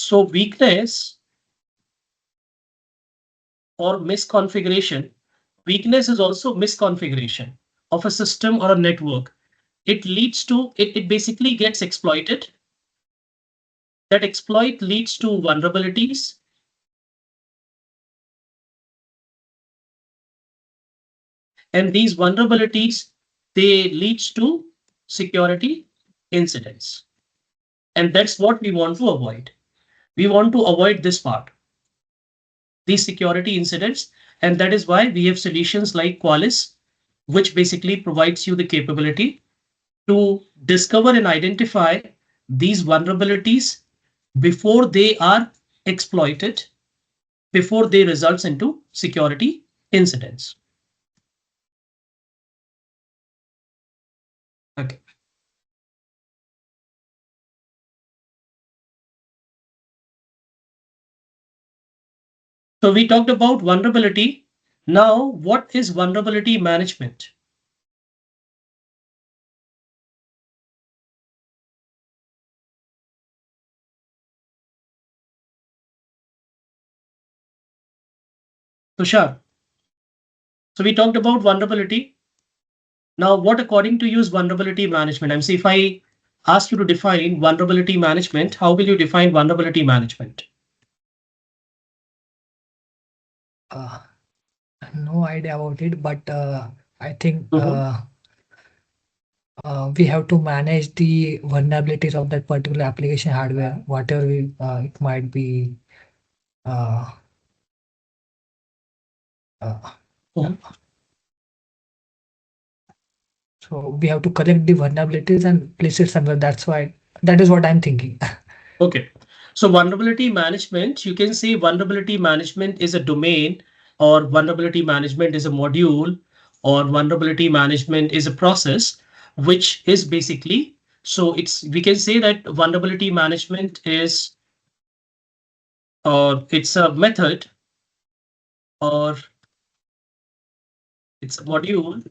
So weakness or misconfiguration. Weakness is also misconfiguration of a system or a network. It leads to, it basically gets exploited. That exploit leads to vulnerabilities. And these vulnerabilities, they leads to security incidents. And that's what we want to avoid. We want to avoid this part, these security incidents. And that is why we have solutions like Qualys, which basically provides you the capability to discover and identify these vulnerabilities before they are exploited, before they results into security incidents. Okay. So we talked about vulnerability. Now, what is vulnerability management? Tushar. So we talked about vulnerability. Now, what according to you is vulnerability management? I'm saying if I ask you to define vulnerability management, how will you define vulnerability management? No idea about it, but I think we have to manage the vulnerabilities of that particular application hardware, whatever it might be. So we have to collect the vulnerabilities and place it somewhere. That is what I'm thinking. Okay. So vulnerability management, you can say vulnerability management is a domain, or vulnerability management is a module, or vulnerability management is a process, which is basically, so we can say that vulnerability management is, it's a method, or it's a module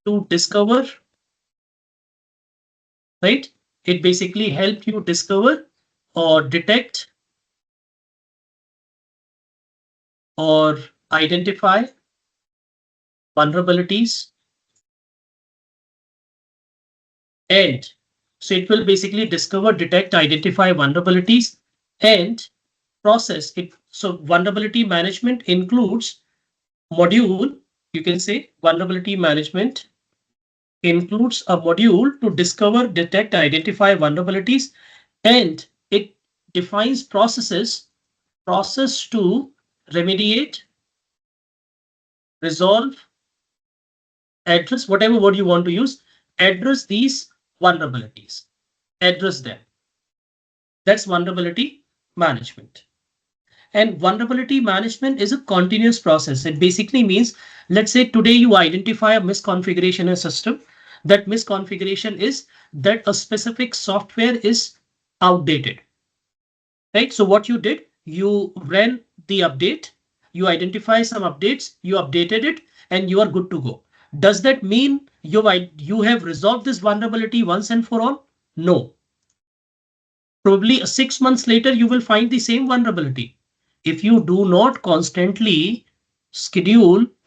to discover, right? It basically helps you discover or detect or identify vulnerabilities. And so it will basically discover, detect, identify vulnerabilities and process it. So vulnerability management includes module, you can say vulnerability management includes a module to discover, detect, identify vulnerabilities, and it defines process to remediate, resolve, address, whatever word you want to use, address these vulnerabilities, address them. That's vulnerability management. And vulnerability management is a continuous process. It basically means, let's say today you identify a misconfiguration in a system. That misconfiguration is that a specific software is outdated, right? So what you did, you ran the update, you identify some updates, you updated it, and you are good to go. Does that mean you have resolved this vulnerability once and for all? No. Probably 6 months later, you will find the same vulnerability. If you do not constantly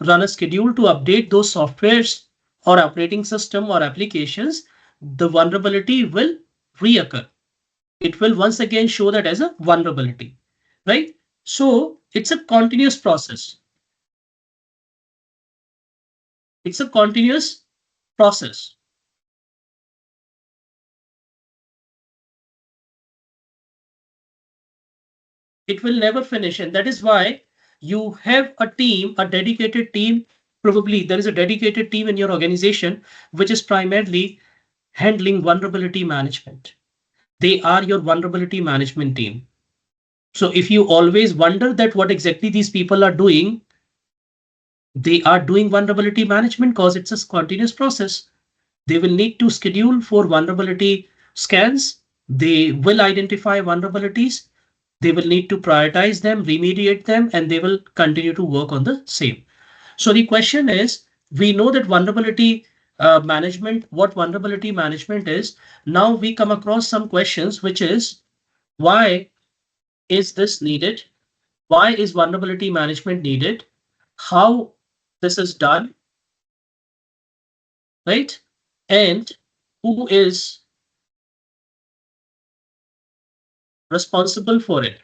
run a schedule to update those softwares or operating system or applications, the vulnerability will reoccur. It will once again show that as a vulnerability, right? So it's a continuous process. It's a continuous process. It will never finish. And that is why you have a team, a dedicated team. Probably there is a dedicated team in your organization, which is primarily handling vulnerability management. They are your vulnerability management team. So if you always wonder that what exactly these people are doing, they are doing vulnerability management because it's a continuous process. They will need to schedule for vulnerability scans. They will identify vulnerabilities. They will need to prioritize them, remediate them, and they will continue to work on the same. So the question is, we know that vulnerability management, what vulnerability management is. Now we come across some questions, which is why is this needed? Why is vulnerability management needed? How this is done, right? And who is responsible for it?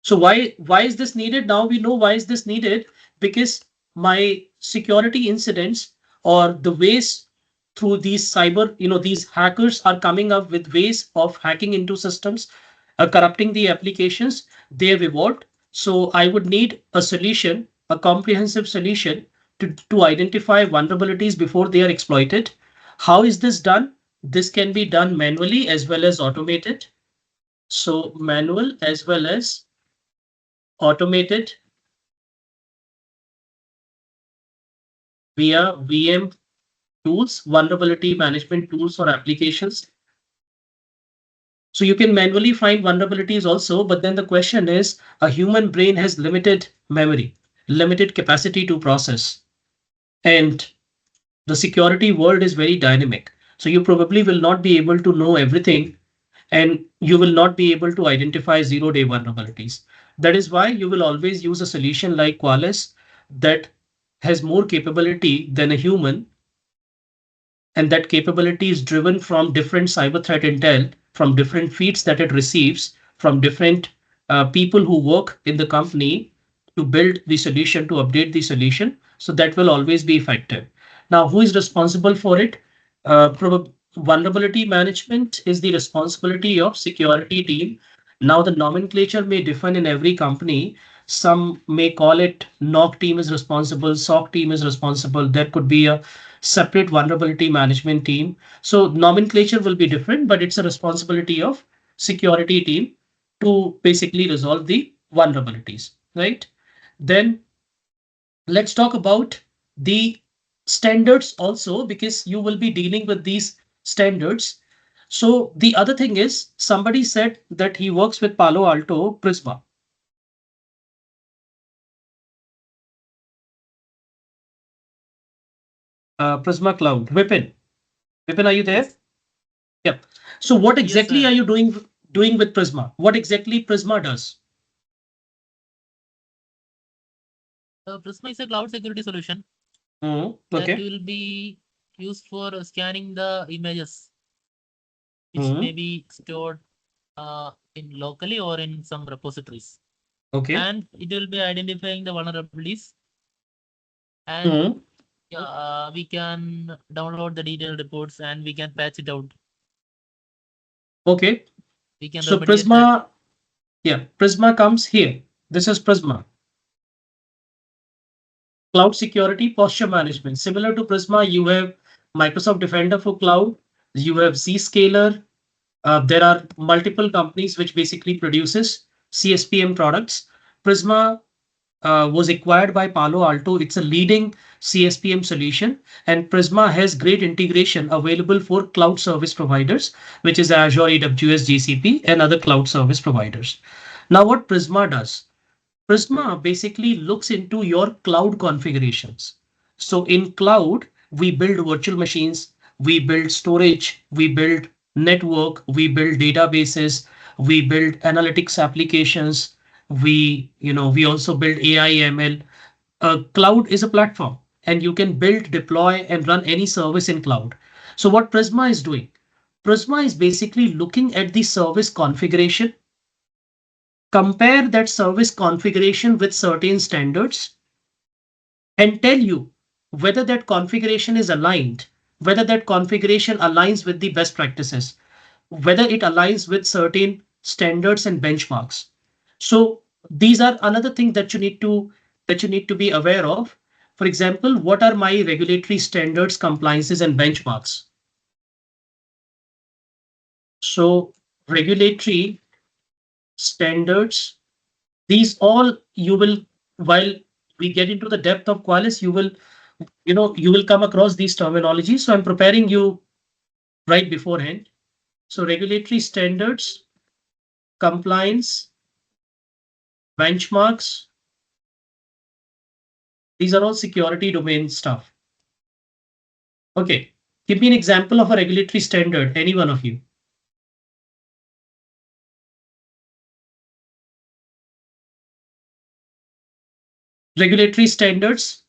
So why is this needed? Now we know why is this needed, because my security incidents or the ways through these cyber, these hackers are coming up with ways of hacking into systems, corrupting the applications. They have evolved. So I would need a solution, a comprehensive solution to identify vulnerabilities before they are exploited. How is this done? This can be done manually as well as automated. So manual as well as automated via VM tools, vulnerability management tools or applications. So you can manually find vulnerabilities also, but then the question is, a human brain has limited memory, limited capacity to process, and the security world is very dynamic. So you probably will not be able to know everything, and you will not be able to identify zero-day vulnerabilities. That is why you will always use a solution like Qualys that has more capability than a human, and that capability is driven from different cyber threat intel, from different feeds that it receives, from different people who work in the company to build the solution, to update the solution. So that will always be effective. Now, who is responsible for it? Vulnerability management is the responsibility of security team. Now, the nomenclature may differ in every company. Some may call it NOC team is responsible, SOC team is responsible. There could be a separate vulnerability management team. So nomenclature will be different, but it's a responsibility of security team to basically resolve the vulnerabilities, right? Then let's talk about the standards also, because you will be dealing with these standards. So the other thing is, somebody said that he works with Palo Alto Prisma. Prisma Cloud. Vipin, are you there? Yes, Yep. So what yes, exactly are sir. you doing with Prisma? What exactly Prisma does? Prisma is a cloud security solution that Okay. will be used for scanning the images, which may Hmm. be stored in locally or in some repositories, Okay. and it will be identifying the vulnerabilities. And Hmm. yeah, we can download the detailed reports and we can patch it out. Okay. We can So remediate that. Prisma, yeah, Prisma comes here. This is Prisma. Cloud security posture management. Similar to Prisma, you have Microsoft Defender for cloud. You have Zscaler. There are multiple companies which basically produces CSPM products. Prisma was acquired by Palo Alto. It's a leading CSPM solution, and Prisma has great integration available for cloud service providers, which is Azure, AWS, GCP, and other cloud service providers. Now, what Prisma does? Prisma basically looks into your cloud configurations. So in cloud, we build virtual machines, we build storage, we build network, we build databases, we build analytics applications, we also build AI ML. Cloud is a platform, and you can build, deploy, and run any service in cloud. So what Prisma is doing? Prisma is basically looking at the service configuration, compare that service configuration with certain standards, and tell you whether that configuration is aligned, whether that configuration aligns with the best practices, whether it aligns with certain standards and benchmarks. So these are another thing that you need to be aware of. For example, what are my regulatory standards, compliances, and benchmarks? So regulatory standards, these all you will, while we get into the depth of Qualys, you will come across these terminologies. So I'm preparing you right beforehand. So regulatory standards, compliance, benchmarks, these are all security domain stuff. Okay, give me an example of a regulatory standard, any one of you. Regulatory standards.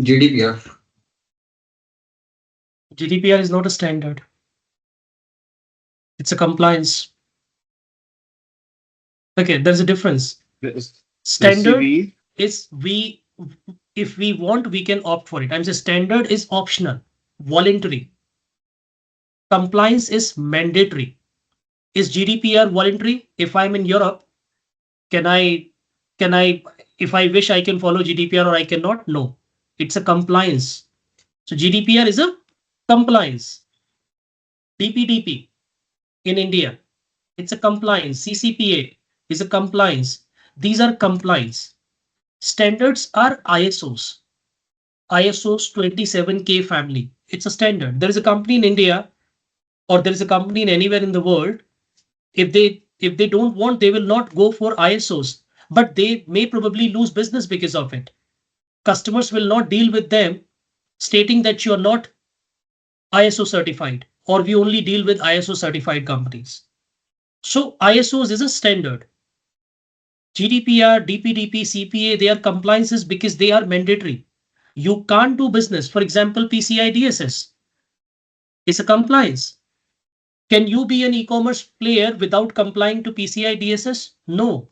GDPR. GDPR is not a standard. It's a compliance. Okay, there's a difference. Yes. Standard SCV. is if we want, we can opt for it. I'm saying standard is optional, voluntary. Compliance is mandatory. Is GDPR voluntary? If I'm in Europe, can I, if I wish, I can follow GDPR or I cannot? No, it's a compliance. So GDPR is a compliance. DPDP in India, it's a compliance. CCPA is a compliance. These are compliance. Standards are ISOs. ISO's 27K family. It's a standard. There is a company in India or there is a company in anywhere in the world. If they don't want, they will not go for ISOs, but they may probably lose business because of it. Customers will not deal with them stating that you are not ISO certified or we only deal with ISO certified companies. So ISOs is a standard. GDPR, DPDP, CPA, they are compliances because they are mandatory. You can't do business. For example, PCI-DSS is a compliance. Can you be an e-commerce player without complying to PCI-DSS? No.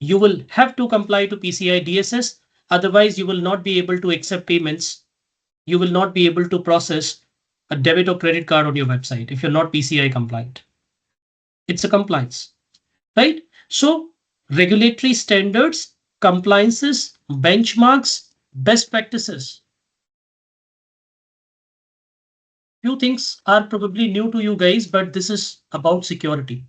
You will have to comply to PCI-DSS. Otherwise, you will not be able to accept payments. You will not be able to process a debit or credit card on your website if you're not PCI compliant. It's a compliance, right? So regulatory standards, compliances, benchmarks, best practices. Few things are probably new to you guys, but this is about security.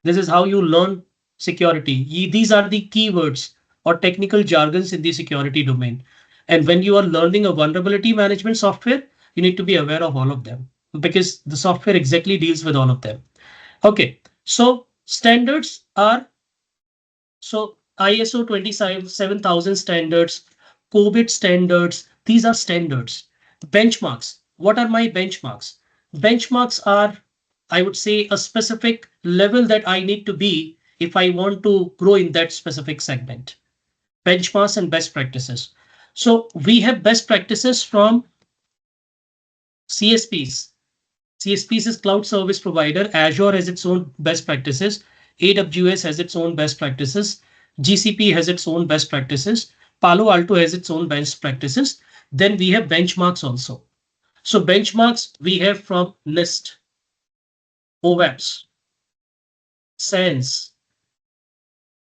This is how you learn security. These are the keywords or technical jargons in the security domain. And when you are learning a vulnerability management software, you need to be aware of all of them because the software exactly deals with all of them. Okay, so standards are, so ISO 27000 standards, COVID standards, these are standards. Benchmarks. What are my benchmarks? Benchmarks are, I would say, a specific level that I need to be if I want to grow in that specific segment. Benchmarks and best practices. So we have best practices from CSPs. CSPs is cloud service provider. Azure has its own best practices. AWS has its own best practices. GCP has its own best practices. Palo Alto has its own best practices. Then we have benchmarks also. So benchmarks we have from NIST, OWAPS, SANS,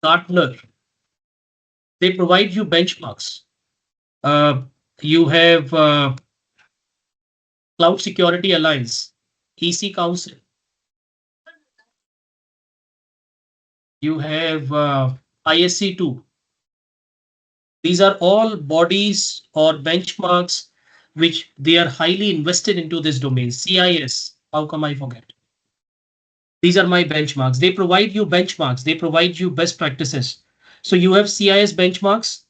Gartner. They provide you benchmarks. You have Cloud Security Alliance, EC Council. You have ISC2. These are all bodies or benchmarks which they are highly invested into this domain. CIS, how come I forget? These are my benchmarks. They provide you benchmarks. They provide you best practices. So you have CIS benchmarks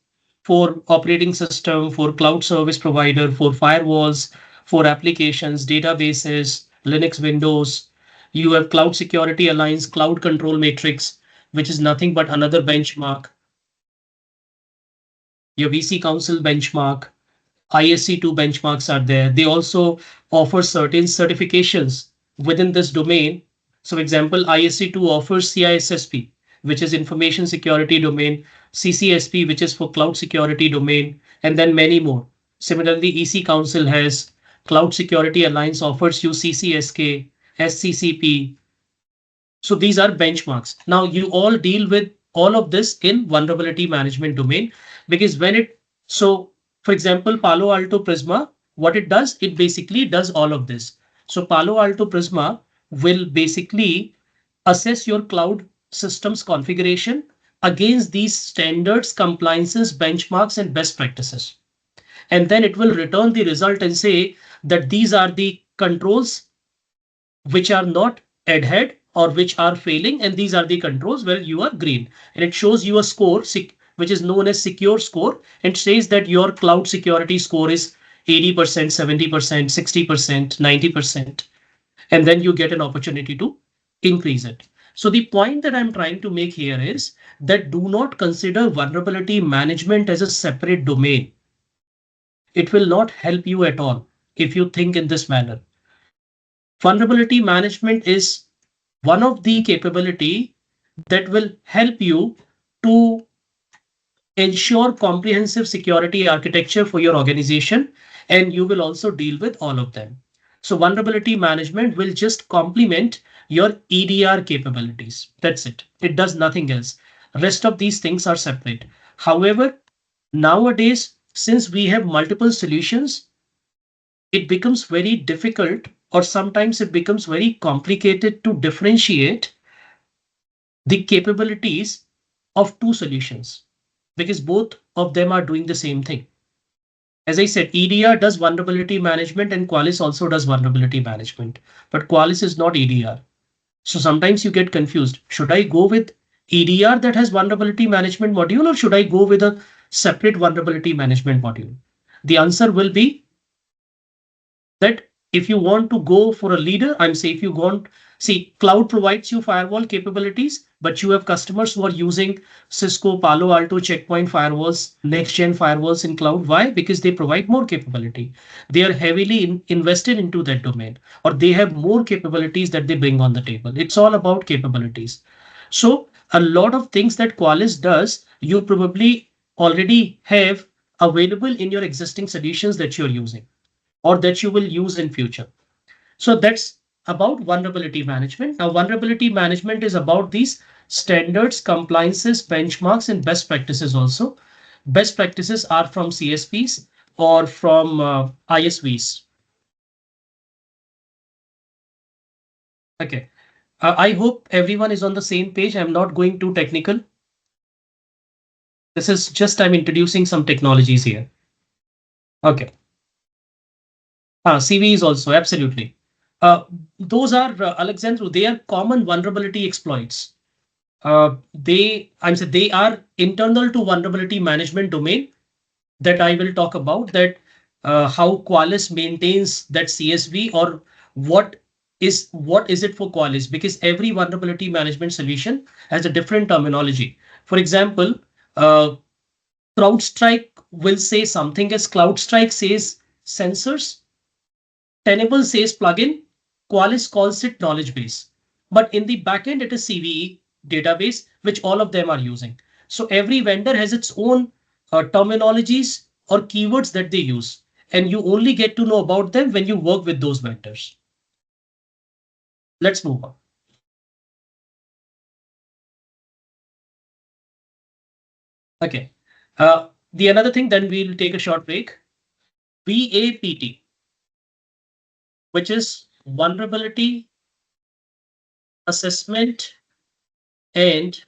for operating system, for cloud service provider, for firewalls, for applications, databases, Linux, Windows. You have Cloud Security Alliance, Cloud Control Matrix, which is nothing but another benchmark. Your VC Council benchmark, ISC2 benchmarks are there. They also offer certain certifications within this domain. So example, ISC2 offers CISSP, which is information security domain, CCSP, which is for cloud security domain, and then many more. Similarly, EC Council has Cloud Security Alliance offers you CCSK, SCCP. So these are benchmarks. Now you all deal with all of this in vulnerability management domain because when it, so for example, Palo Alto Prisma, what it does, it basically does all of this. So Palo Alto Prisma will basically assess your cloud systems configuration against these standards, compliances, benchmarks, and best practices. And then it will return the result and say that these are the controls which are not adhered or which are failing, and these are the controls where you are green. And it shows you a score which is known as secure score and says that your cloud security score is 80%, 70%, 60%, 90%. and then you get an opportunity to increase it. So the point that I'm trying to make here is that do not consider vulnerability management as a separate domain. It will not help you at all if you think in this manner. Vulnerability management is one of the capability that will help you to ensure comprehensive security architecture for your organization, and you will also deal with all of them. So vulnerability management will just complement your EDR capabilities. That's it. It does nothing else. Rest of these things are separate. However, nowadays, since we have multiple solutions, it becomes very difficult, or sometimes it becomes very complicated to differentiate the capabilities of two solutions because both of them are doing the same thing. As I said, EDR does vulnerability management and Qualys also does vulnerability management, but Qualys is not EDR. So sometimes you get confused. Should I go with EDR that has vulnerability management module, or should I go with a separate vulnerability management module? The answer will be that if you want to go for a leader, I'm saying if you want, see, cloud provides you firewall capabilities, but you have customers who are using Cisco, Palo Alto, Checkpoint firewalls, next gen firewalls in cloud. Why? Because they provide more capability. They are heavily invested into that domain, or they have more capabilities that they bring on the table. It's all about capabilities. So a lot of things that Qualys does, you probably already have available in your existing solutions that you're using or that you will use in future. So that's about vulnerability management. Now, vulnerability management is about these standards, compliances, benchmarks, and best practices also. Best practices are from CSPs or from ISVs. Okay. I hope everyone is on the same page. I'm not going too technical. This is just I'm introducing some technologies here. Okay. CV is also absolutely. Uh, those are Alexandru. They are common vulnerability exploits. They are internal to vulnerability management domain that I will talk about. That how Qualys maintains that CSV, or what is it for Qualys, because every vulnerability management solution has a different terminology. For example, uh, CrowdStrike will say something as CloudStrike says sensors. Tenable says plugin, Qualys calls it knowledge base. But in the backend, it is CVE database, which all of them are using. So every vendor has its own terminologies or keywords that they use. And you only get to know about them when you work with those vendors. Let's move on. Okay. The another thing, then we'll take a short break. VAPT, which is vulnerability assessment and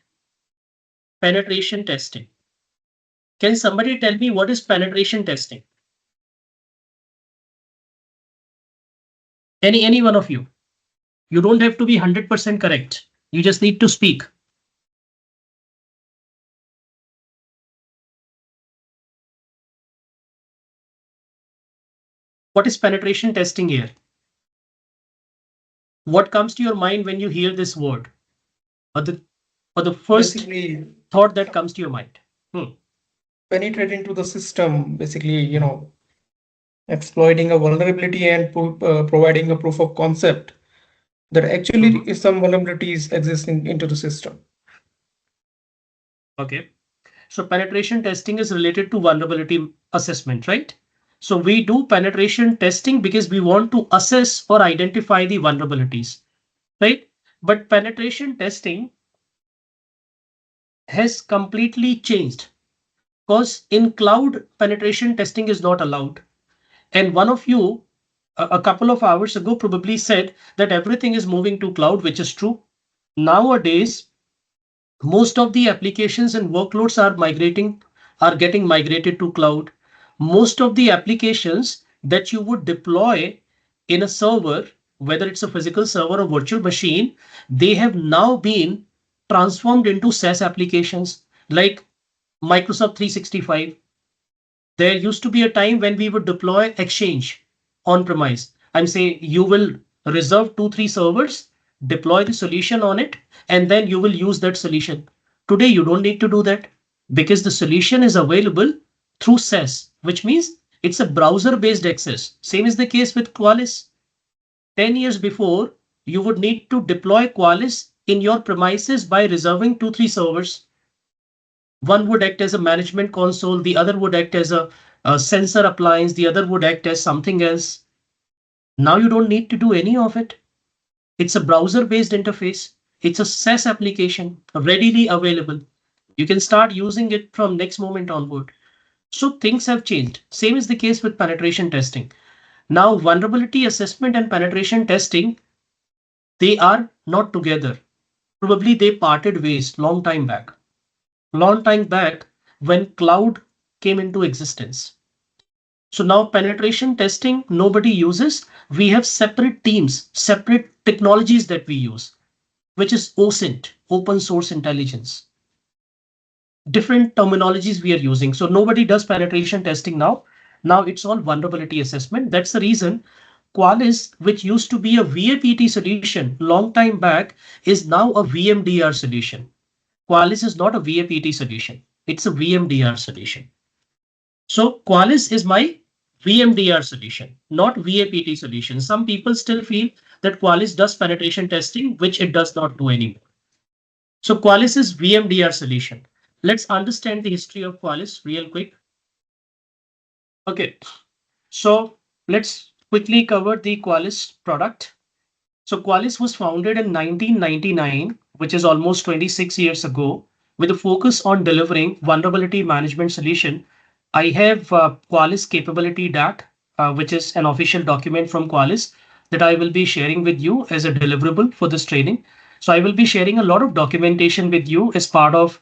penetration testing. Can somebody tell me what is penetration testing? Any one of you. You don't have to be 100% correct. You just need to speak. What is penetration testing here? What comes to your mind when you hear this word? Or the first Basically, thought that comes to your mind? penetrate into the system, basically, exploiting a vulnerability and providing a proof of concept that actually is some vulnerabilities existing into the system. Okay. So penetration testing is related to vulnerability assessment, right? So we do penetration testing because we want to assess or identify the vulnerabilities, right? But penetration testing has completely changed because in cloud, penetration testing is not allowed. And one of you a couple of hours ago probably said that everything is moving to cloud, which is true. Nowadays, most of the applications and workloads are getting migrated to cloud. Most of the applications that you would deploy in a server, whether it's a physical server or virtual machine, they have now been transformed into SaaS applications like Microsoft 365. There used to be a time when we would deploy Exchange on premise. I'm saying you will reserve 2-3 servers, deploy the solution on it, and then you will use that solution. Today, you don't need to do that because the solution is available through SaaS, which means it's a browser-based access. Same is the case with Qualys. 10 years before, you would need to deploy Qualys in your premises by reserving 2-3 servers. One would act as a management console, the other would act as a sensor appliance, the other would act as something else. Now you don't need to do any of it. It's a browser-based interface. It's a SaaS application, readily available. You can start using it from next moment onward. So things have changed. Same is the case with penetration testing. Now, vulnerability assessment and penetration testing, they are not together. Probably they parted ways long time back. Long time back when cloud came into existence. So now penetration testing, nobody uses. We have separate teams, separate technologies that we use, which is OSINT, open source intelligence. Different terminologies we are using. So nobody does penetration testing now. Now it's all vulnerability assessment. That's the reason Qualys, which used to be a VAPT solution long time back, is now a VMDR solution. Qualys is not a VAPT solution. It's a VMDR solution. So Qualys is my VMDR solution, not VAPT solution. Some people still feel that Qualys does penetration testing, which it does not do anymore. So Qualys is VMDR solution. Let's understand the history of Qualys real quick. Okay, so let's quickly cover the Qualys product. So Qualys was founded in 1999, which is almost 26 years ago, with a focus on delivering vulnerability management solution. I have Qualys capability DAC, which is an official document from Qualys that I will be sharing with you as a deliverable for this training. So I will be sharing a lot of documentation with you as part of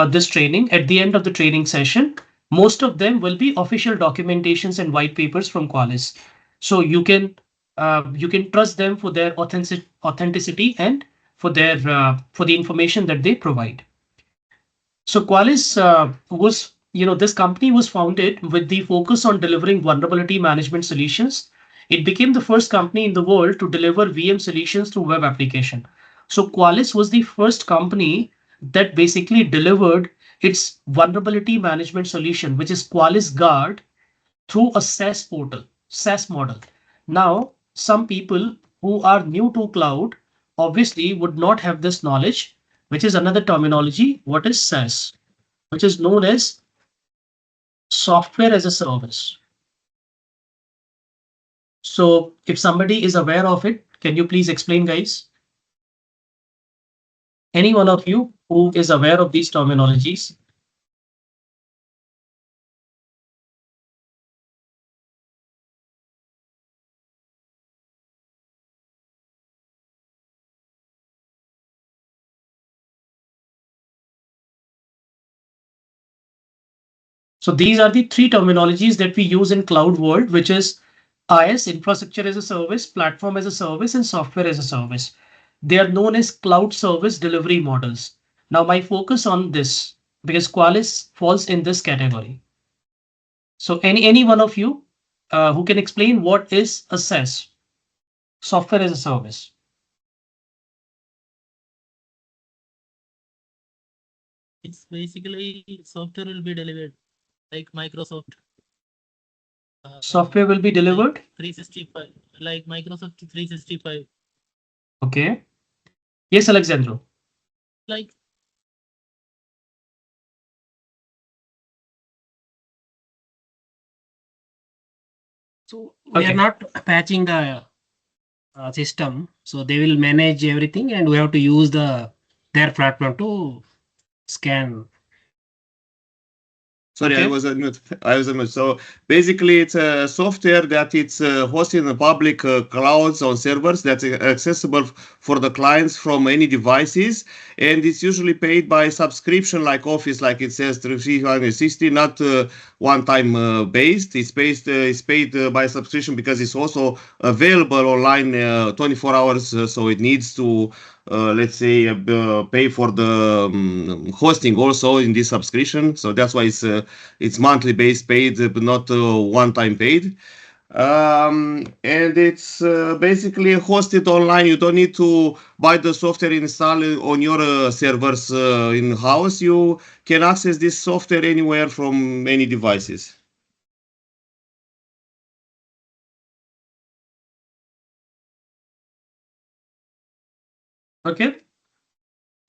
this training. At the end of the training session, most of them will be official documentations and white papers from Qualys. So you can trust them for their authenticity and for the information that they provide. So Qualys was, this company was founded with the focus on delivering vulnerability management solutions. It became the first company in the world to deliver VM solutions through web application. So Qualys was the first company that basically delivered its vulnerability management solution, which is Qualys Guard, through a SaaS portal, SaaS model. Now, some people who are new to cloud obviously would not have this knowledge, which is another terminology. What is SaaS? Which is known as software as a service. So if somebody is aware of it, can you please explain, guys? Any one of you who is aware of these terminologies? So these are the three terminologies that we use in cloud world, which is IaaS, infrastructure as a service, platform as a service, and software as a service. They are known as cloud service delivery models. Now my focus on this because Qualys falls in this category. So any one of you who can explain what is a SaaS, software as a service? It's basically software will be delivered like Microsoft. Software will be delivered? 365, like Microsoft 365. Okay. Yes, Alexandro. Like So we Okay. are not patching the system, so they will manage everything, and we have to use their platform to scan. Sorry, Okay. I was on mute. I was on mute. So basically, it's a software that it's hosted in the public clouds on servers that's accessible for the clients from any devices, and it's usually paid by subscription, like Office, like it says 360, not one-time based. It's paid by subscription because it's also available online 24 hours. So it needs to let's say pay for the hosting also in this subscription. So that's why it's monthly based paid, but not one time paid. And it's basically hosted online. You don't need to buy the software, install it on your servers in house. You can access this software anywhere from any devices. Okay.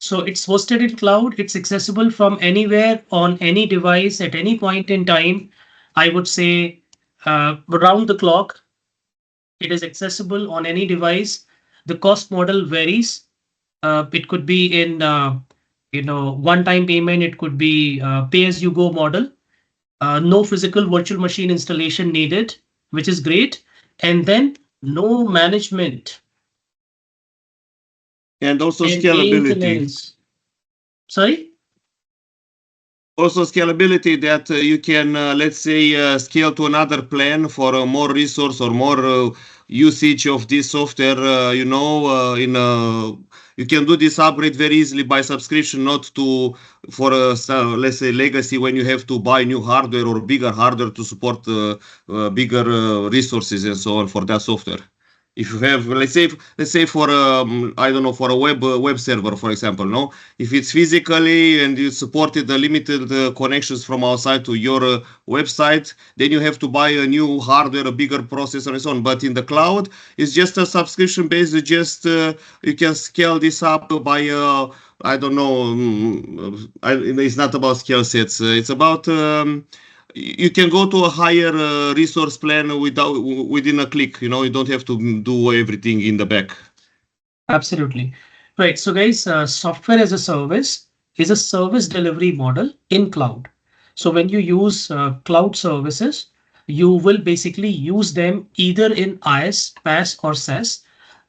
So it's hosted in cloud. It's accessible from anywhere on any device at any point in time. I would say around the clock. It is accessible on any device. The cost model varies. It could be in one-time payment. It could be pay-as-you-go model. No physical virtual machine installation needed, which is great. And then no management And also and scalability. maintenance. Sorry? Also scalability that you can, let's say, scale to another plan for more resource or more usage of this software. You can do this upgrade very easily by subscription, not to for let's say legacy when you have to buy new hardware or bigger hardware to support bigger resources and so on for that software. If you have, let's say for I don't know, for a web server, for example, no, if it's physically and you supported the limited connections from outside to your website, then you have to buy a new hardware, a bigger processor, and so on. But in the cloud, it's just a subscription based. Just you can scale this up by I don't know. It's not about skill sets. It's about you can go to a higher resource plan within a click. You don't have to do everything in the back. Absolutely. Right. So guys, software as a service is a service delivery model in cloud. So when you use cloud services, you will basically use them either in IaaS, PaaS, or SaaS.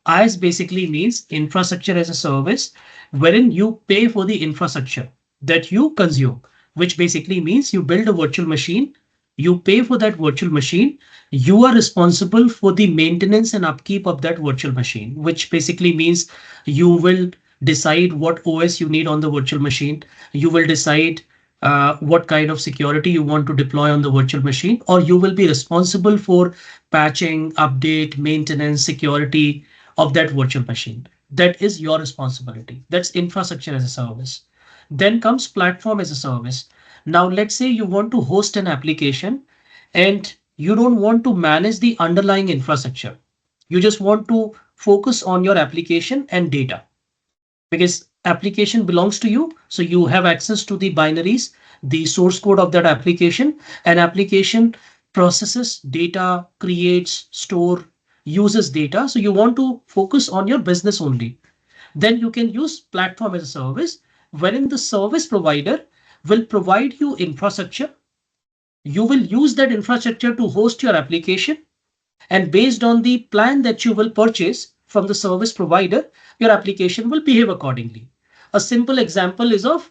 IaaS basically means infrastructure as a service, wherein you pay for the infrastructure that you consume, which basically means you build a virtual machine, you pay for that virtual machine, you are responsible for the maintenance and upkeep of that virtual machine, which basically means you will decide what OS you need on the virtual machine, you will decide what kind of security you want to deploy on the virtual machine, or you will be responsible for patching, update, maintenance, security of that virtual machine. That is your responsibility. That's infrastructure as a service. Then comes platform as a service. Now, let's say you want to host an application and you don't want to manage the underlying infrastructure. You just want to focus on your application and data because application belongs to you. So you have access to the binaries, the source code of that application, and application processes data, creates, store, uses data. So you want to focus on your business only. Then you can use platform as a service, wherein the service provider will provide you infrastructure. You will use that infrastructure to host your application. And based on the plan that you will purchase from the service provider, your application will behave accordingly. A simple example is of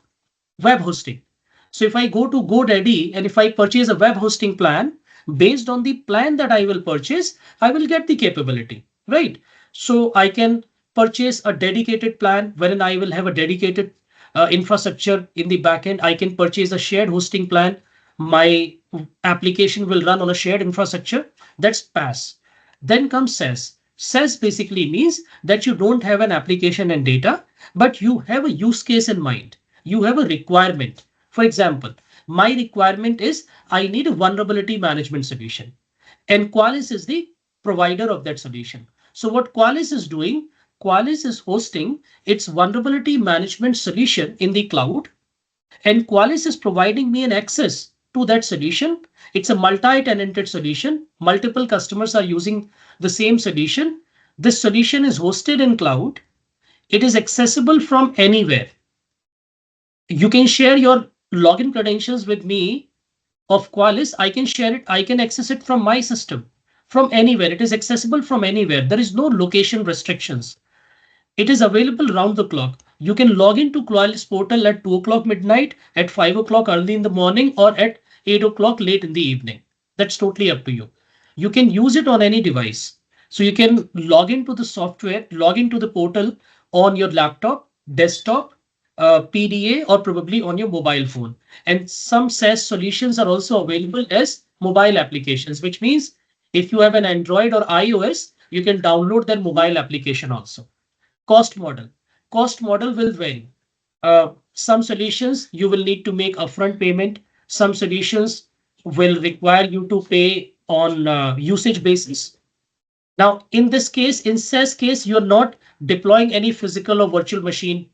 web hosting. So if I go to GoDaddy and if I purchase a web hosting plan, based on the plan that I will purchase, I will get the capability, right? So I can purchase a dedicated plan wherein I will have a dedicated infrastructure in the backend. I can purchase a shared hosting plan. My application will run on a shared infrastructure. That's PaaS. Then comes SaaS. SaaS basically means that you don't have an application and data, but you have a use case in mind. You have a requirement. For example, my requirement is I need a vulnerability management solution, and Qualys is the provider of that solution. So what Qualys is doing, Qualys is hosting its vulnerability management solution in the cloud, and Qualys is providing me an access to that solution. It's a multi-tenanted solution. Multiple customers are using the same solution. This solution is hosted in cloud. It is accessible from anywhere. You can share your login credentials with me of Qualys. I can share it. I can access it from my system, from anywhere. It is accessible from anywhere. There is no location restrictions. It is available round the clock. You can log into Qualys portal at 2 o'clock midnight, at 5 o'clock early in the morning, or at 8 o'clock late in the evening. That's totally up to you. You can use it on any device. So you can log into the software, log into the portal on your laptop, desktop, PDA, or probably on your mobile phone. And some SaaS solutions are also available as mobile applications, which means If you have an Android or iOS, you can download their mobile application also. Cost model. Cost model will vary. Some solutions you will need to make upfront payment. Some solutions will require you to pay on usage basis. Now, in this case, in SaaS case, you're not deploying any physical or virtual machine.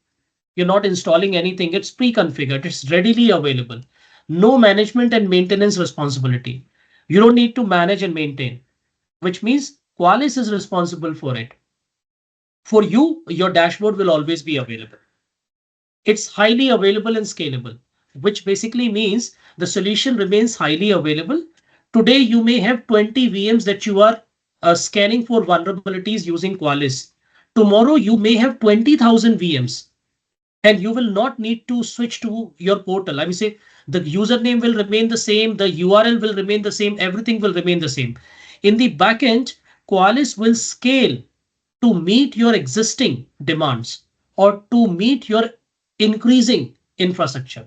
You're not installing anything. It's pre-configured. It's readily available. No management and maintenance responsibility. You don't need to manage and maintain, which means Qualys is responsible for it. For you, your dashboard will always be available. It's highly available and scalable, which basically means the solution remains highly available. Today, you may have 20 VMs that you are scanning for vulnerabilities using Qualys. Tomorrow, you may have 20,000 VMs and you will not need to switch to your portal. I mean, say the username will remain the same, the URL will remain the same, everything will remain the same. In the backend, Qualys will scale to meet your existing demands or to meet your increasing infrastructure.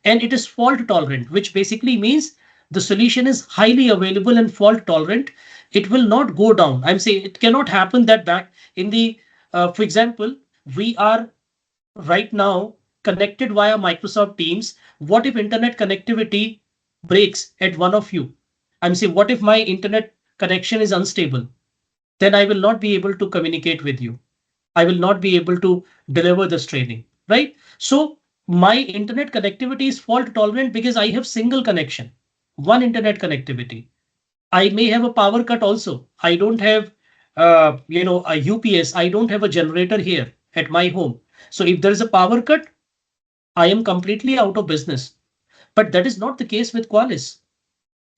And it is fault tolerant, which basically means the solution is highly available and fault tolerant. It will not go down. I'm saying it cannot happen that back in the, for example, we are right now connected via Microsoft Teams. What if internet connectivity breaks at one of you? I'm saying, what if my internet connection is unstable? Then I will not be able to communicate with you. I will not be able to deliver this training, right? So my internet connectivity is fault tolerant because I have single connection, one internet connectivity. I may have a power cut also. I don't have, a UPS. I don't have a generator here at my home. So if there is a power cut, I am completely out of business. But that is not the case with Qualys.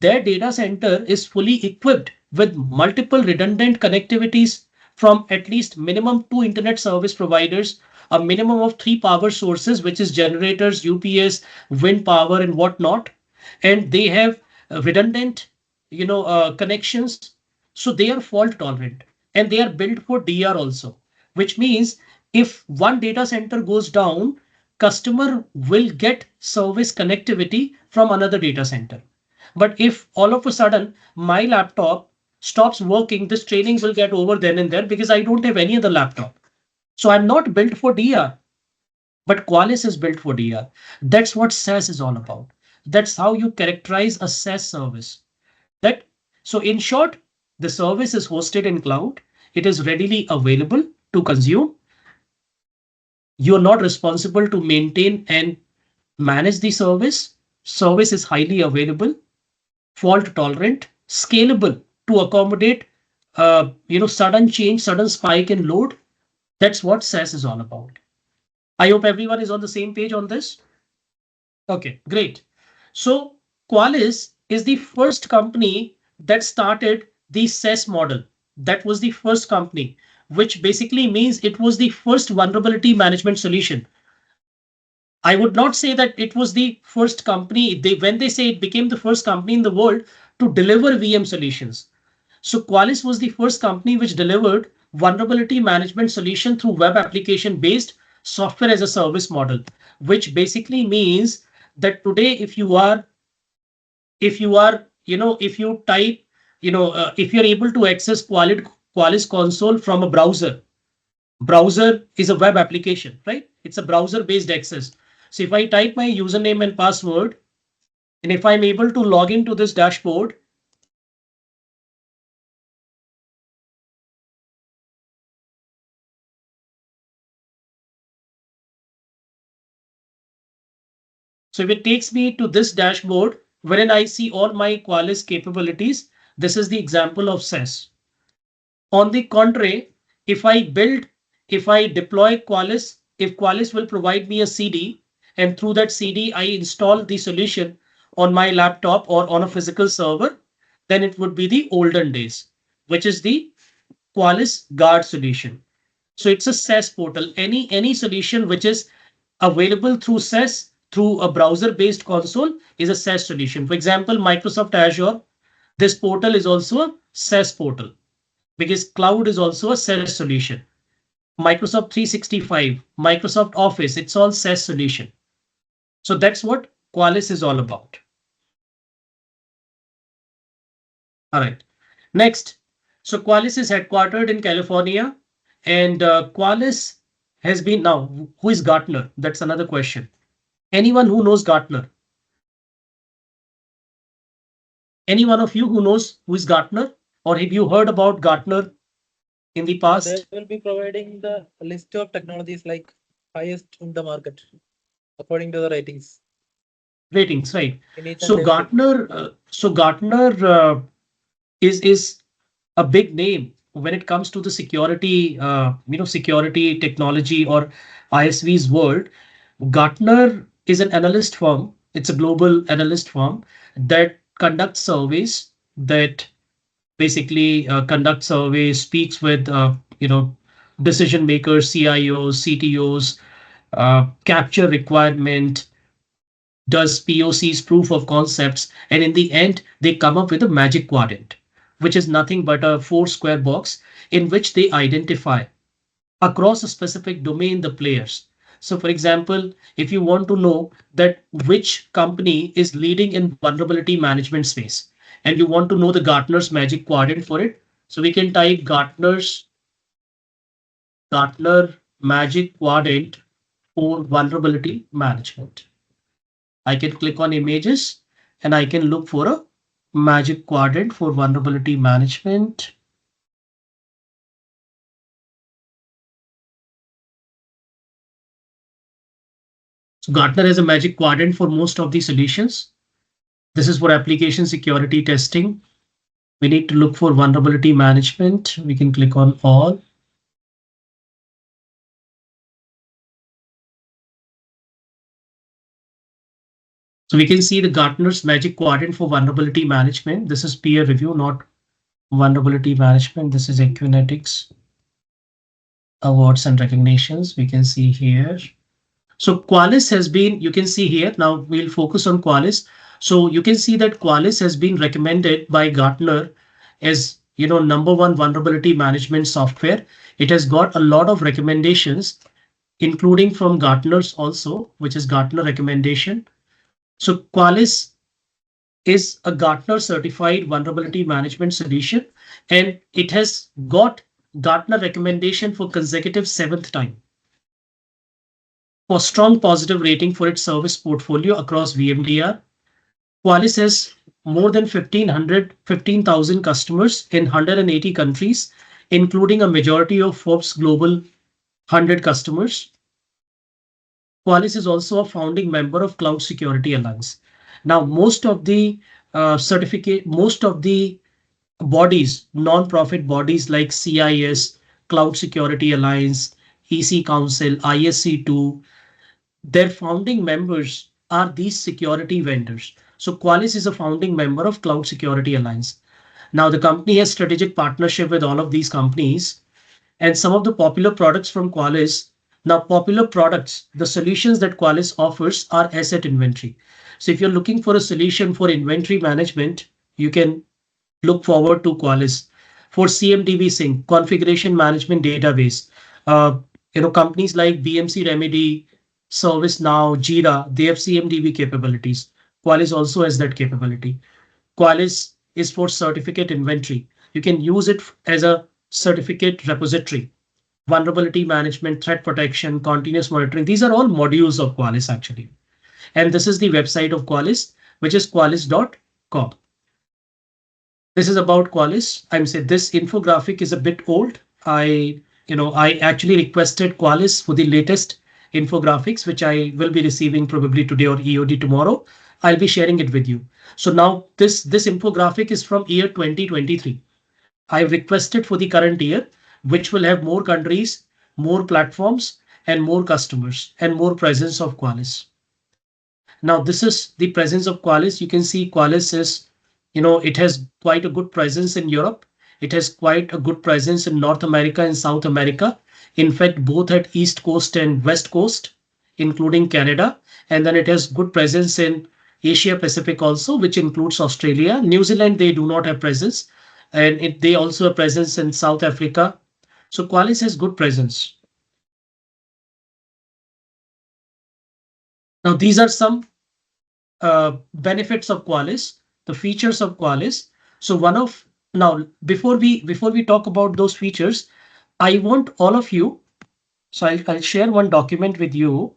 Their data center is fully equipped with multiple redundant connectivities from at least minimum 2 internet service providers, a minimum of 3 power sources, which is generators, UPS, wind power, and whatnot. And they have redundant, connections. So they are fault tolerant and they are built for DR also, which means if one data center goes down, customer will get service connectivity from another data center. But if all of a sudden my laptop stops working, this training will get over then and there because I don't have any other laptop. So I'm not built for DR, but Qualys is built for DR. That's what SaaS is all about. That's how you characterize a SaaS service. That so in short, the service is hosted in cloud. It is readily available to consume. You're not responsible to maintain and manage the service. Service is highly available, fault tolerant, scalable to accommodate sudden change, sudden spike in load. That's what SaaS is all about. I hope everyone is on the same page on this. Okay, great. So Qualys is the first company that started the SaaS model. That was the first company, which basically means it was the first vulnerability management solution. I would not say that it was the first company. When they say it became the first company in the world to deliver VM solutions. So Qualys was the first company which delivered vulnerability management solution through web application based software as a service model, which basically means that today if you type, if you're able to access Qualys console from a browser is a web application, right? It's a browser based access. So if I type my username and password, and if I'm able to log into this dashboard, so if it takes me to this dashboard, wherein I see all my Qualys capabilities, this is the example of SaaS. On the contrary, if I deploy Qualys, if Qualys will provide me a CD, and through that CD, I install the solution on my laptop or on a physical server, then it would be the olden days, which is the Qualys Guard solution. So it's a SaaS portal. Any solution which is available through SaaS, through a browser-based console, is a SaaS solution. For example, Microsoft Azure, this portal is also a SaaS portal because cloud is also a SaaS solution. Microsoft 365, Microsoft Office, it's all SaaS solution. So that's what Qualys is all about. All right. Next, so Qualys is headquartered in California, and Qualys has been now. Who is Gartner? That's another question. Anyone who knows Gartner? Any one of you who knows who is Gartner, or have you heard about Gartner in the past? They will be providing the list of technologies like highest in the market according to the ratings. Ratings, right? In each and So every- Gartner is a big name when it comes to the security, security technology or ISV's world. Gartner is an analyst firm. It's a global analyst firm that conducts surveys, that basically conducts surveys, speaks with decision makers, CIOs, CTOs, capture requirement, does POCs, proof of concepts, and in the end, they come up with a magic quadrant, which is nothing but a 4 square box in which they identify across a specific domain the players. So, for example, if you want to know that which company is leading in vulnerability management space, and you want to know the Gartner's magic quadrant for it, so we can type Gartner magic quadrant for vulnerability management. I can click on images and I can look for a magic quadrant for vulnerability management. So Gartner has a magic quadrant for most of the solutions. This is for application security testing. We need to look for vulnerability management. We can click on all. So we can see the Gartner's magic quadrant for vulnerability management. This is peer review, not vulnerability management. This is Equinetics awards and recognitions. We can see here. So Qualys has been, you can see here, now we'll focus on Qualys. So you can see that Qualys has been recommended by Gartner as, #1 vulnerability management software. It has got a lot of recommendations, including from Gartner's also, which is Gartner recommendation. So Qualys is a Gartner certified vulnerability management solution, and it has got Gartner recommendation for consecutive 7th time for strong positive rating for its service portfolio across VMDR. Qualys has more than 15,000 customers in 180 countries, including a majority of Forbes Global 100 customers. Qualys is also a founding member of Cloud Security Alliance. Now, most of the bodies, non-profit bodies like CIS, Cloud Security Alliance, EC Council, ISC2, their founding members are these security vendors. So Qualys is a founding member of Cloud Security Alliance. Now the company has strategic partnership with all of these companies, and some of the popular products from Qualys. Now popular products, the solutions that Qualys offers are asset inventory. So if you're looking for a solution for inventory management, you can look forward to Qualys. For CMDB sync, configuration management database, companies like BMC Remedy, ServiceNow, Jira, they have CMDB capabilities. Qualys also has that capability. Qualys is for certificate inventory. You can use it as a certificate repository. Vulnerability management, threat protection, continuous monitoring. These are all modules of Qualys actually. And this is the website of Qualys, which is qualys.com. This is about Qualys. I'm saying this infographic is a bit old. I actually requested Qualys for the latest infographics, which I will be receiving probably today or EOD tomorrow. I'll be sharing it with you. So now this infographic is from year 2023. I've requested for the current year, which will have more countries, more platforms, and more customers, and more presence of Qualys. Now, this is the presence of Qualys. You can see Qualys is, it has quite a good presence in Europe. It has quite a good presence in North America and South America. In fact, both at East Coast and West Coast, including Canada. And then it has good presence in Asia Pacific also, which includes Australia. New Zealand, they do not have presence. And they also have presence in South Africa. So Qualys has good presence. Now, these are some benefits of Qualys, the features of Qualys. So one of Now, before we talk about those features, I want all of you. So I'll share one document with you,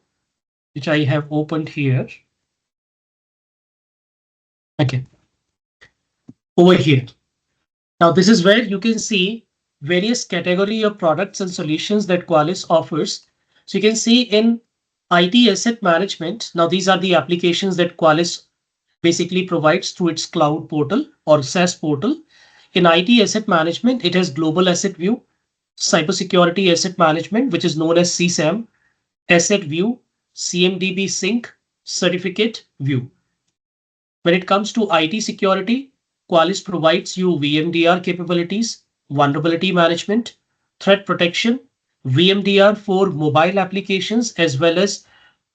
which I have opened here. Okay, over here. Now this is where you can see various category of products and solutions that Qualys offers. So you can see in IT asset management. Now these are the applications that Qualys basically provides through its cloud portal or SaaS portal. In IT asset management, it has global asset view, cybersecurity asset management, which is known as CSAM, asset view, CMDB sync, certificate view. When it comes to IT security, Qualys provides you VMDR capabilities, vulnerability management, threat protection, VMDR for mobile applications, as well as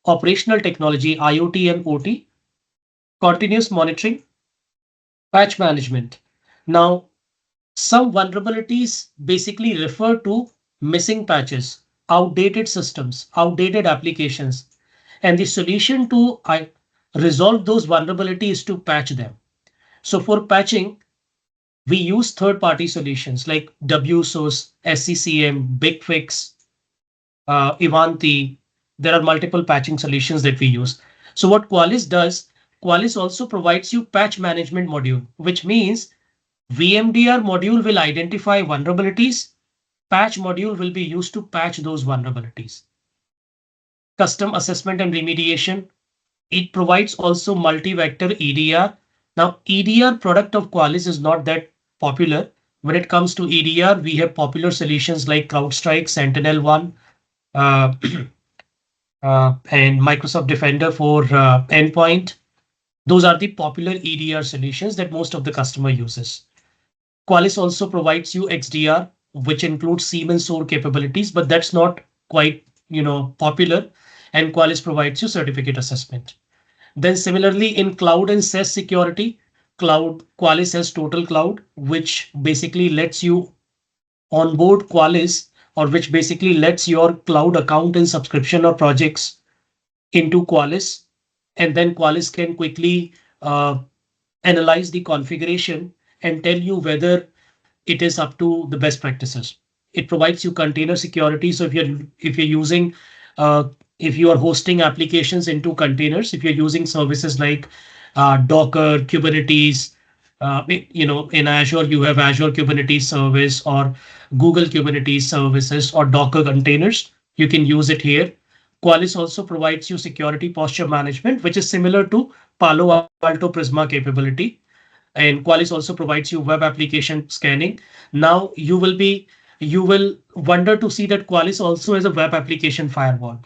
operational technology, IoT and OT, continuous monitoring, patch management. Now, some vulnerabilities basically refer to missing patches, outdated systems, outdated applications, and the solution to resolve those vulnerabilities is to patch them. So for patching, we use third-party solutions like WSOS, SCCM, BigFix, Ivanti. There are multiple patching solutions that we use. So what Qualys does, Qualys also provides you patch management module, which means VMDR module will identify vulnerabilities. Patch module will be used to patch those vulnerabilities. Custom assessment and remediation. It provides also multi-vector EDR. Now, EDR product of Qualys is not that popular. When it comes to EDR, we have popular solutions like CrowdStrike, Sentinel-1, uh, and Microsoft Defender for endpoint. Those are the popular EDR solutions that most of the customer uses. Qualys also provides you XDR, which includes SIEM and SOAR capabilities, but that's not quite popular. And Qualys provides you certificate assessment. Then similarly in cloud and SaaS security, Qualys has Total Cloud, which basically lets you onboard Qualys, or which basically lets your cloud account and subscription or projects into Qualys, and then Qualys can quickly analyze the configuration and tell you whether it is up to the best practices. It provides you container security. So if you're using if you are hosting applications into containers, if you're using services like Docker, Kubernetes, in Azure you have Azure Kubernetes service or Google Kubernetes services or Docker containers, you can use it here. Qualys also provides you security posture management, which is similar to Palo Alto Prisma capability, and Qualys also provides you web application scanning. Now you will wonder to see that Qualys also has a web application firewall.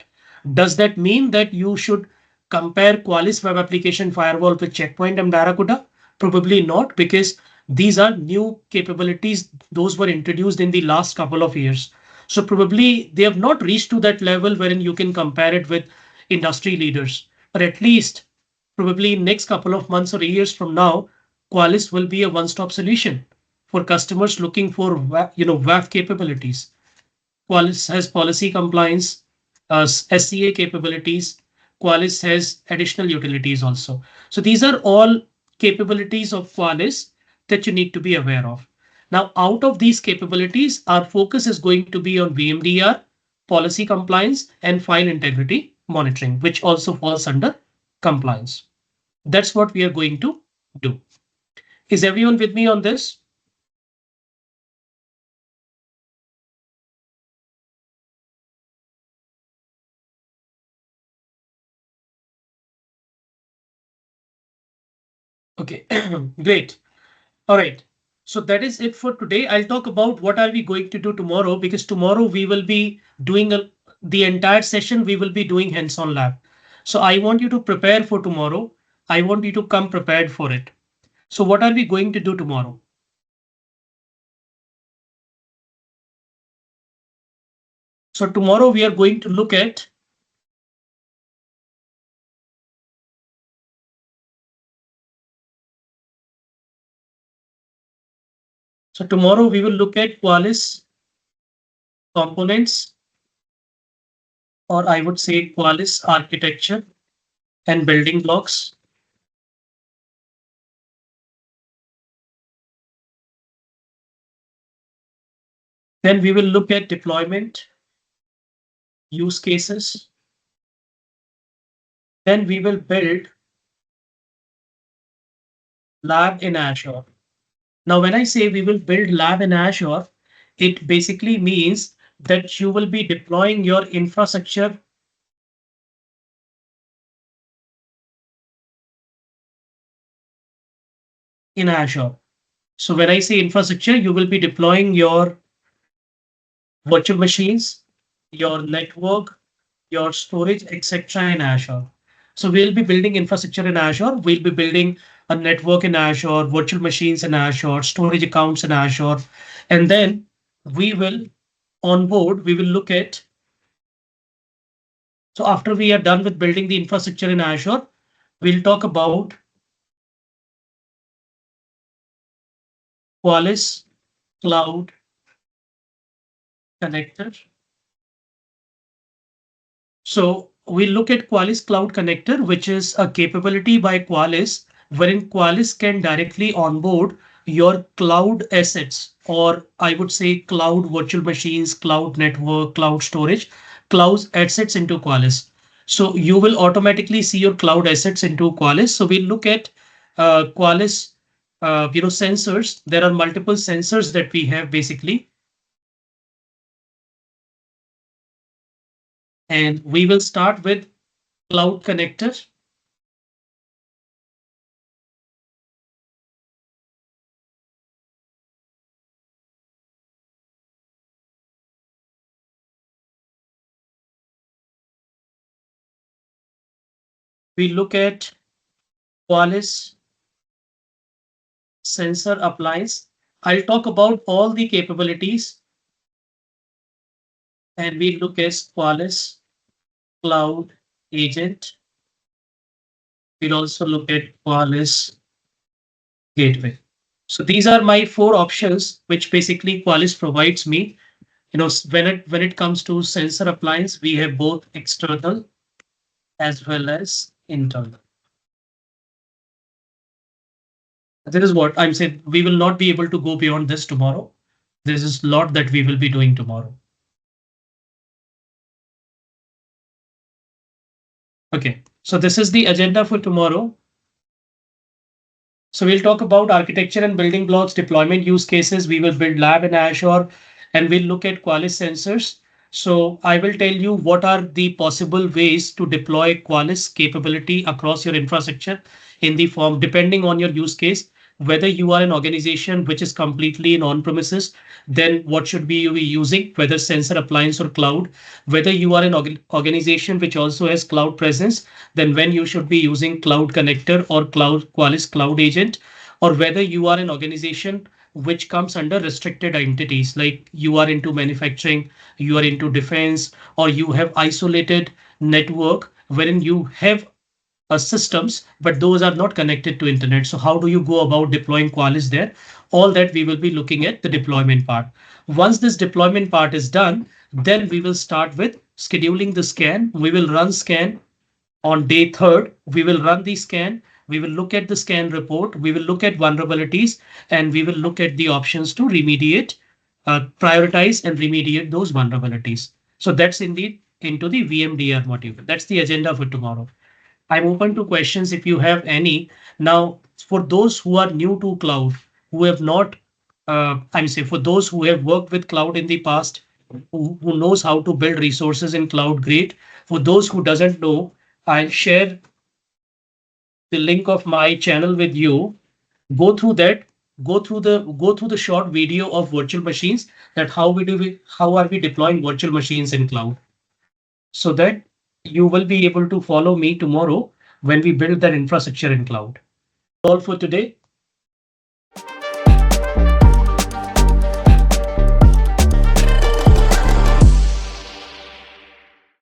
Does that mean that you should compare Qualys web application firewall with Checkpoint and Barracuda? Probably not, because these are new capabilities. Those were introduced in the last couple of years. So probably they have not reached to that level wherein you can compare it with industry leaders. But at least probably next couple of months or years from now, Qualys will be a one-stop solution for customers looking for WAF capabilities. Qualys has policy compliance, SCA capabilities. Qualys has additional utilities also. So these are all capabilities of Qualys that you need to be aware of. Now, out of these capabilities, our focus is going to be on VMDR, policy compliance, and file integrity monitoring, which also falls under compliance. That's what we are going to do. Is everyone with me on this? Okay, great. All right. So that is it for today. I'll talk about what are we going to do tomorrow, because tomorrow we will be doing the entire session. We will be doing hands-on lab. So I want you to prepare for tomorrow. I want you to come prepared for it. So what are we going to do tomorrow? So tomorrow we are going to look at tomorrow we will look at Qualys components, or I would say Qualys architecture and building blocks. Then we will look at deployment, use cases. Then we will build lab in Azure. Now, when I say we will build lab in Azure, it basically means that you will be deploying your infrastructure in Azure. So when I say infrastructure, you will be deploying your virtual machines, your network, your storage, etc. in Azure. So we'll be building infrastructure in Azure. We'll be building a network in Azure, virtual machines in Azure, storage accounts in Azure. And then we will onboard, we will look at. So after we are done with building the infrastructure in Azure, we'll talk about Qualys Cloud Connector. So we look at Qualys Cloud Connector, which is a capability by Qualys, wherein Qualys can directly onboard your cloud assets, or I would say cloud virtual machines, cloud network, cloud storage, cloud assets into Qualys. So you will automatically see your cloud assets into Qualys. So we'll look at Qualys, sensors. There are multiple sensors that we have basically. And we will start with Cloud Connector. We look at Qualys Sensor Appliance. I'll talk about all the capabilities, and we look at Qualys Cloud Agent. We'll also look at Qualys Gateway. So these are my 4 options, which basically Qualys provides me. When it comes to sensor appliance, we have both external as well as internal. This is what I'm saying. We will not be able to go beyond this tomorrow. This is a lot that we will be doing tomorrow. Okay, so this is the agenda for tomorrow. So we'll talk about architecture and building blocks, deployment use cases. We will build lab in Azure, and we'll look at Qualys sensors. So I will tell you what are the possible ways to deploy Qualys capability across your infrastructure in the form, depending on your use case. Whether you are an organization which is completely in on-premises, then what should be you be using, whether sensor appliance or cloud. Whether you are an organization which also has cloud presence, then when you should be using Cloud Connector or Qualys Cloud Agent. Or whether you are an organization which comes under restricted entities, like you are into manufacturing, you are into defense, or you have isolated network wherein you have systems, but those are not connected to internet. So how do you go about deploying Qualys there? All that we will be looking at the deployment part. Once this deployment part is done, then we will start with scheduling the scan. We will run scan on day 3rd. We will run the scan. We will look at the scan report. We will look at vulnerabilities, and we will look at the options to remediate, prioritize and remediate those vulnerabilities. So that's indeed into the VMDR module. That's the agenda for tomorrow. I'm open to questions if you have any. Now, for those who are new to cloud, who have not, for those who have worked with cloud in the past, who knows how to build resources in cloud, great. For those who doesn't know, I'll share the link of my channel with you. Go through that. Go through the short video of virtual machines, that how are we deploying virtual machines in cloud, so that you will be able to follow me tomorrow when we build that infrastructure in cloud. All for today.